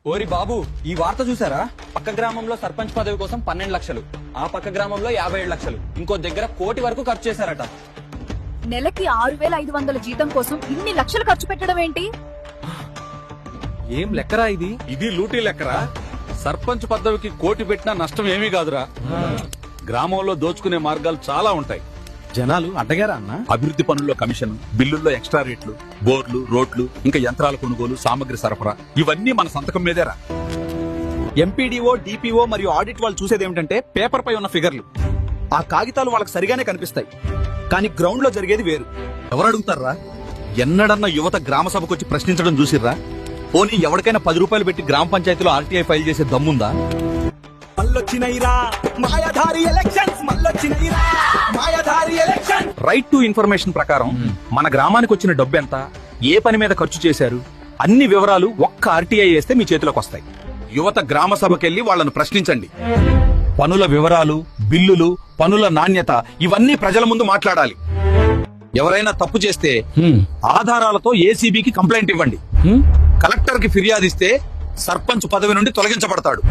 ఓరి బాబు, ఈ వార్త చూసారా? పక్క గ్రామంలో సర్పంచ్ పదవి కోసం 12 లక్షలు, ఆ పక్క గ్రామంలో 57 లక్షలు, ఇంకో దగ్గర 1 కోటి వరకు ఖర్చు చేశారట. నెలకి 6,500 జీతం కోసం ఇన్ని లక్షలు ఖర్చు పెట్టడం ఏంటి? ఏం లెక్కరా ఇది? ఇది లూటీ లెక్కరా? సర్పంచ్ పదవికి 1 కోటి పెట్టినా నష్టం ఏమీ కాదురా. గ్రామంలో దోచుకునే మార్గాలు చాలా ఉంటాయి. జనాలు అడ్డగారా అన్న? అభివృద్ధి పనుల్లో కమిషన్, బిల్లుల్లో ఎక్స్ట్రా రేట్లు, బోర్లు, రోడ్లు, ఇంకా యంత్రాల కొనుగోలు, సామగ్రి సరఫరా, ఇవన్నీ మన సంతకం మీదేరా. ఎంపీడీఓ, డిపిఓ మరియు ఆడిట్ వాళ్ళు చూసేది ఏమిటంటే పేపర్ పై ఉన్న ఫిగర్లు. ఆ కాగితాలు వాళ్ళకి సరిగానే కనిపిస్తాయి, కానీ గ్రౌండ్ లో జరిగేది వేరు. ఎవరు అడుగుతారా? ఎన్నడన్నా యువత గ్రామ సభకు వచ్చి ప్రశ్నించడం చూసిర్రా? పోనీ ఎవరికైనా 10 రూపాయలు పెట్టి గ్రామ పంచాయతీలో ఆర్టీఐ ఫైల్ చేసే దమ్ముందా? రైట్ టు ఇన్ఫర్మేషన్ ప్రకారం మన గ్రామానికి వచ్చిన డబ్బు ఎంత, ఏ పని మీద ఖర్చు చేశారు, అన్ని వివరాలు ఒక్క ఆర్టీఐ వేస్తే మీ చేతిలోకి వస్తాయి. యువత గ్రామ సభకెళ్లి వాళ్ళను ప్రశ్నించండి. పనుల వివరాలు, బిల్లులు, పనుల నాణ్యత ఇవన్నీ ప్రజల ముందు మాట్లాడాలి. ఎవరైనా తప్పు చేస్తే ఆధారాలతో ఏసీబీకి కంప్లైంట్ ఇవ్వండి. కలెక్టర్ కి ఫిర్యాదిస్తే సర్పంచ్ పదవి నుండి తొలగించబడతాడు.